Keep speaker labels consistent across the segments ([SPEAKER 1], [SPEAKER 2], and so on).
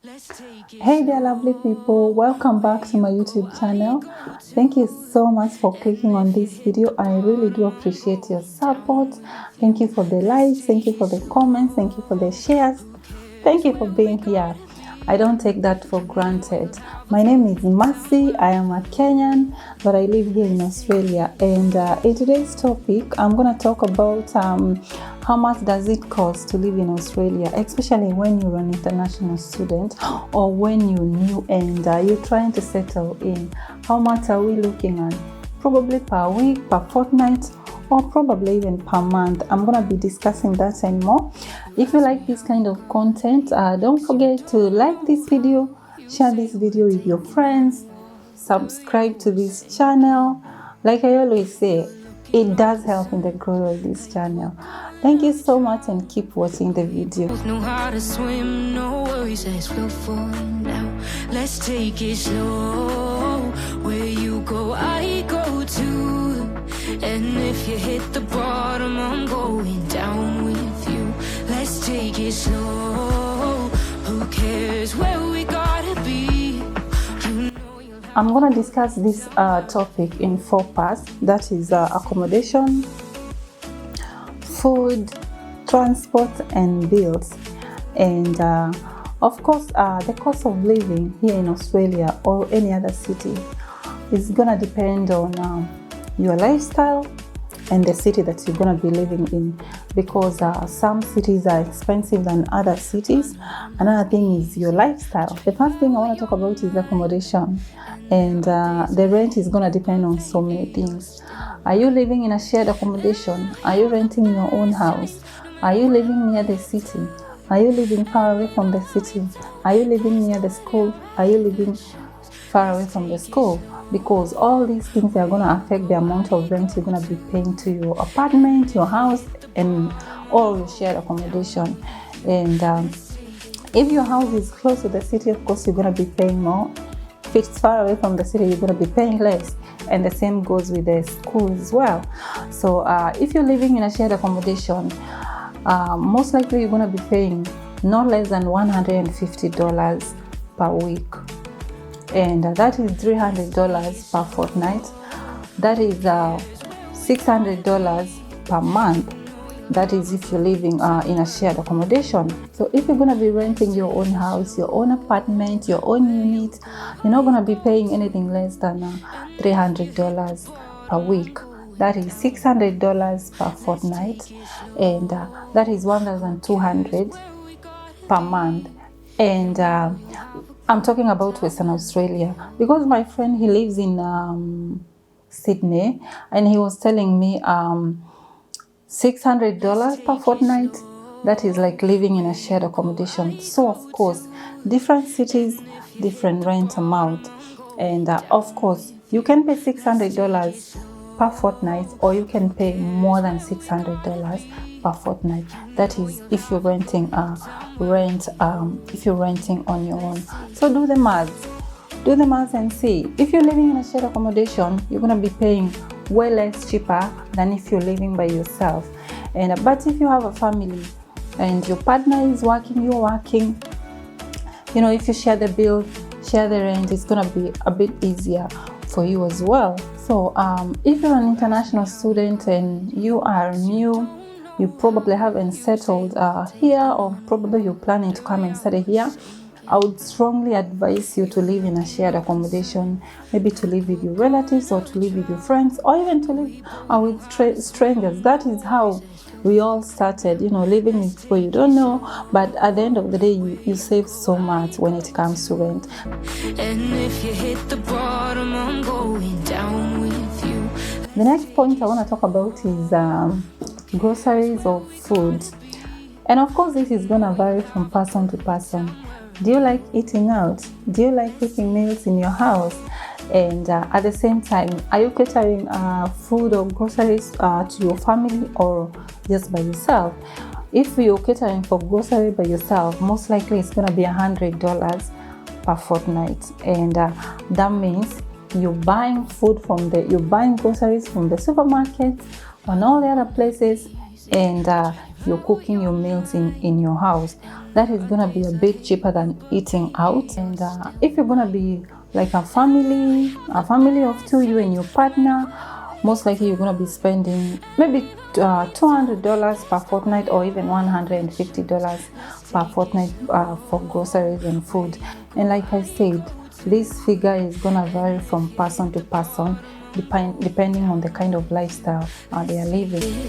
[SPEAKER 1] Hey there, lovely people, welcome back to my YouTube channel. Thank you so much for clicking on this video. I really do appreciate your support. Thank you for the likes, thank you for the comments, thank you for the shares, thank you for being here. I don't take that for granted. My name is Mercy. I am a Kenyan, but I live here in Australia. And in today's topic, I'm going to talk about how much does it cost to live in Australia, especially when you're an international student or when you're new and you're trying to settle in. How much are we looking at? Probably per week, per fortnight, or probably even per month. I'm going to be discussing that and more. If you like this kind of content, don't forget to like this video, share this video with your friends, subscribe to this channel. Like I always say, it does help in the growth of this channel. Thank you so much and keep watching the video.
[SPEAKER 2] Know how to swim, no worries as we'll find out. Let's take it slow. Where you go, I go too. And if you hit the bottom, I'm going down with you. Let's take it slow. Who cares where we gotta be?
[SPEAKER 1] I'm going to discuss this topic in 4 parts. That is accommodation, food, transport, and bills. And of course, the cost of living here in Australia or any other city is going to depend on your lifestyle and the city that you're going to be living in, because some cities are expensive than other cities. Another thing is your lifestyle. The first thing I want to talk about is accommodation, and the rent is going to depend on so many things. Are you living in a shared accommodation? Are you renting your own house? Are you living near the city? Are you living far away from the city? Are you living near the school? Are you living far away from the school? Because all these things are going to affect the amount of rent you're going to be paying to your apartment, your house, and all your shared accommodation. And if your house is close to the city, of course, you're going to be paying more. If it's far away from the city, you're going to be paying less. And the same goes with the school as well. So if you're living in a shared accommodation, most likely you're going to be paying no less than $150 per week. And that is $300 per fortnight. That is $600 per month. That is if you're living in a shared accommodation. So if you're going to be renting your own house, your own apartment, your own unit, you're not going to be paying anything less than $300 per week. That is $600 per fortnight, and that is $1,200 per month. And I'm talking about Western Australia, because my friend, he lives in Sydney, and he was telling me $600 per fortnight. That is like living in a shared accommodation. So of course, different cities, different rent amount. And of course, you can pay $600 per fortnight, or you can pay more than $600 per fortnight. That is if you're renting if you're renting on your own. So do the math and see. If you're living in a shared accommodation, you're going to be paying way less cheaper than if you're living by yourself. And but if you have a family and your partner is working, you're working, you know, if you share the bill, share the rent, it's going to be a bit easier for you as well. So if you're an international student and you are new, you probably haven't settled here, or probably you're planning to come and settle here, I would strongly advise you to live in a shared accommodation, maybe to live with your relatives, or to live with your friends, or even to live with strangers. That is how we all started, you know, living with people you don't know, but at the end of the day, you save so much when it comes to rent.
[SPEAKER 2] And if you hit the bottom, I'm going down with you.
[SPEAKER 1] The next point I want to talk about is groceries or food. And of course, this is going to vary from person to person. Do you like eating out? Do you like cooking meals in your house? And at the same time, are you catering food or groceries to your family, or just by yourself? If you're catering for grocery by yourself, most likely it's going to be $100 per fortnight. And that means you're buying groceries from the supermarket and all the other places, and you're cooking your meals in your house, that is gonna be a bit cheaper than eating out. And if you're gonna be like a family of two, you and your partner, most likely you're gonna be spending maybe $200 per fortnight, or even $150 per fortnight for groceries and food. And like I said, this figure is gonna vary from person to person, depending on the kind of lifestyle they are living.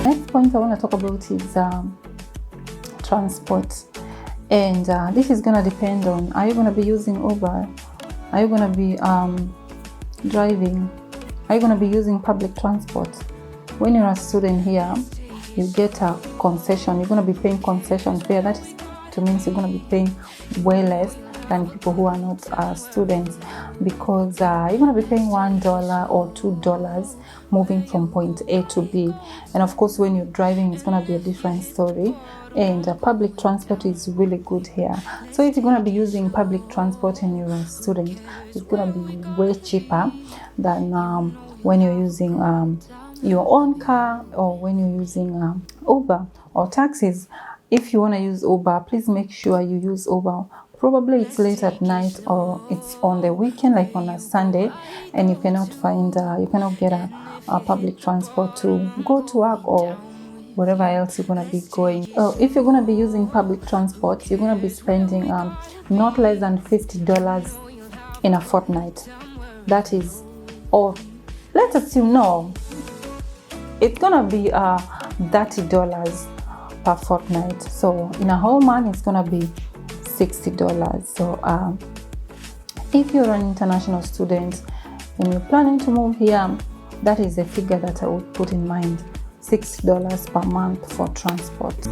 [SPEAKER 1] Next point I want to talk about is transport. And this is going to depend on, are you going to be using Uber? Are you going to be driving? Are you going to be using public transport? When you're a student here, you get a concession. You're going to be paying concession fare. That is to means you're going to be paying way less than people who are not students, because you're going to be paying $1 or $2 moving from point A to B. And of course, when you're driving, it's going to be a different story. And public transport is really good here. So if you're going to be using public transport and you're a student, it's going to be way cheaper than when you're using your own car, or when you're using Uber or taxis. If you want to use Uber, please make sure you use Uber. Probably it's late at night, or it's on the weekend, like on a Sunday, and you cannot get a public transport to go to work or wherever else you're going to be going. If you're going to be using public transport, you're going to be spending not less than $50 in a fortnight. That is, or let's assume, no, it's going to be $30 per fortnight. So in a whole month, it's going to be $60. So if you're an international student and you're planning to move here, that is a figure that I would put in mind. $60 per month for transport.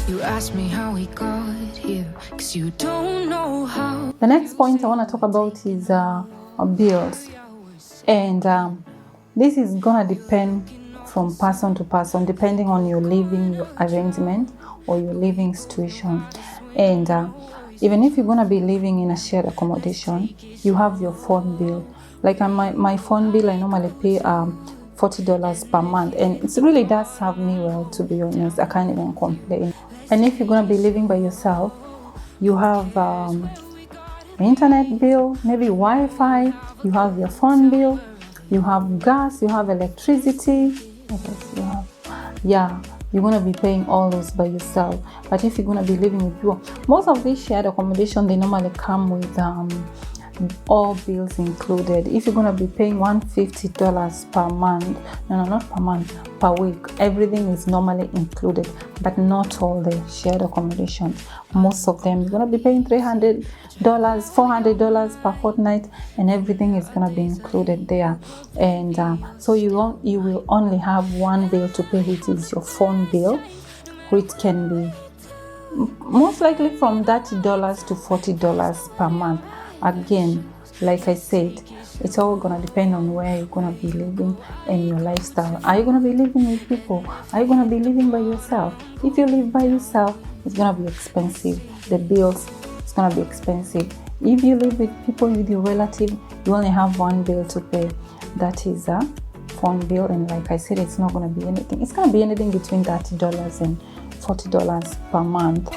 [SPEAKER 2] You ask me how we got here, 'cause you don't know how.
[SPEAKER 1] The next point I want to talk about is bills. And this is gonna depend from person to person, depending on your living arrangement or your living situation. And even if you're going to be living in a shared accommodation, you have your phone bill. Like my phone bill, I normally pay $40 per month, and it really does serve me well, to be honest. I can't even complain. And if you're going to be living by yourself, you have internet bill, maybe Wi-Fi, you have your phone bill, you have gas, you have electricity. You're going to be paying all those by yourself. But if you're going to be living with people, most of these shared accommodation, they normally come with all bills included. If you're going to be paying $150 per month, not per month, per week, everything is normally included, but not all the shared accommodations. Most of them, you're going to be paying $300, $400 per fortnight, and everything is going to be included there. And so you will only have one bill to pay, which is your phone bill, which can be most likely from $30 to $40 per month. Again, like I said, it's all going to depend on where you're going to be living and your lifestyle. Are you going to be living with people? Are you going to be living by yourself? If you live by yourself, it's going to be expensive. The bills, it's going to be expensive. If you live with people, with your relative, you only have one bill to pay. That is a phone bill. And like I said, it's not going to be anything. It's going to be anything between $30 and $40 per month.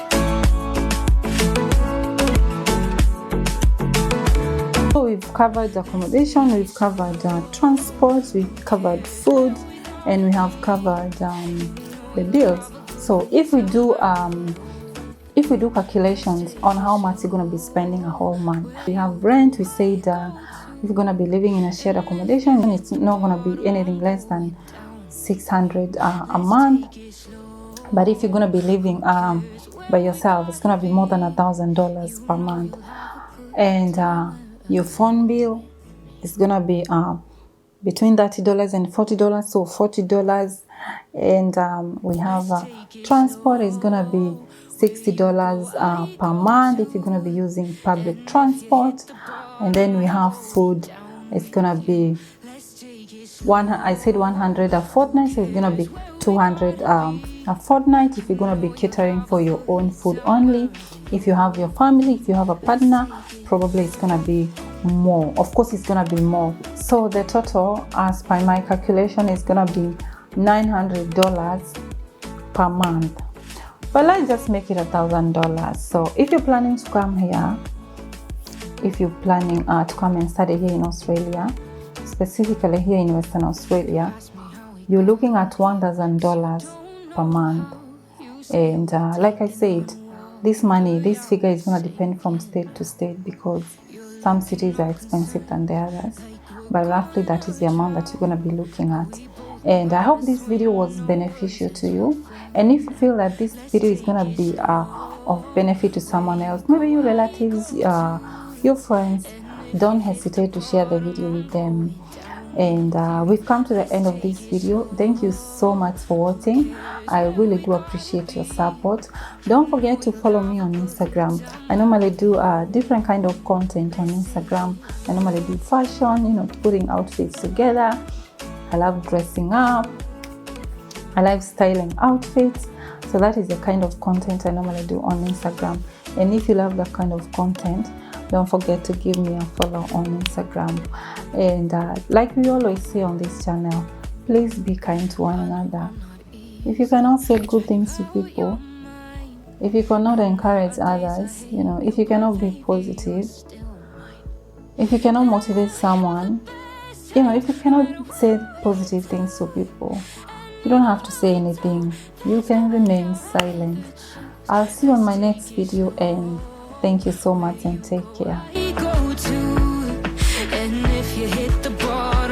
[SPEAKER 1] So we've covered accommodation, we've covered transport, we've covered food, and we have covered the bills. So if we do calculations on how much you're going to be spending a whole month, we have rent. We said if you're going to be living in a shared accommodation, it's not going to be anything less than $600 a month. But if you're going to be living by yourself, it's going to be more than $1,000 per month. And your phone bill is going to be between $30 and $40, so $40. And we have transport is going to be $60 per month if you're going to be using public transport. And then we have food. It's going to be I said 100 a fortnight, so it's going to be 200 a fortnight if you're going to be catering for your own food only. If you have your family, if you have a partner, probably it's going to be more. Of course, it's going to be more. So the total, as by my calculation, is going to be $900 per month. But let's just make it $1,000. So if you're planning to come here, if you're planning to come and study here in Australia, specifically here in Western Australia, you're looking at $1,000 per month. And like I said, this figure is going to depend from state to state, because some cities are expensive than the others. But roughly that is the amount that you're going to be looking at. And I hope this video was beneficial to you. And if you feel that this video is going to be of benefit to someone else, maybe your relatives, your friends, don't hesitate to share the video with them. And we've come to the end of this video. Thank you so much for watching. I really do appreciate your support. Don't forget to follow me on Instagram. I normally do different kind of content on Instagram. I normally do fashion, putting outfits together. I love dressing up. I like styling outfits. So that is the kind of content I normally do on Instagram. And if you love that kind of content, don't forget to give me a follow on Instagram. And like we always say on this channel, please be kind to one another. If you cannot say good things to people, if you cannot encourage others, if you cannot be positive, if you cannot motivate someone, if you cannot say positive things to people, you don't have to say anything. You can remain silent. I'll see you on my next video, and thank you so much and take care.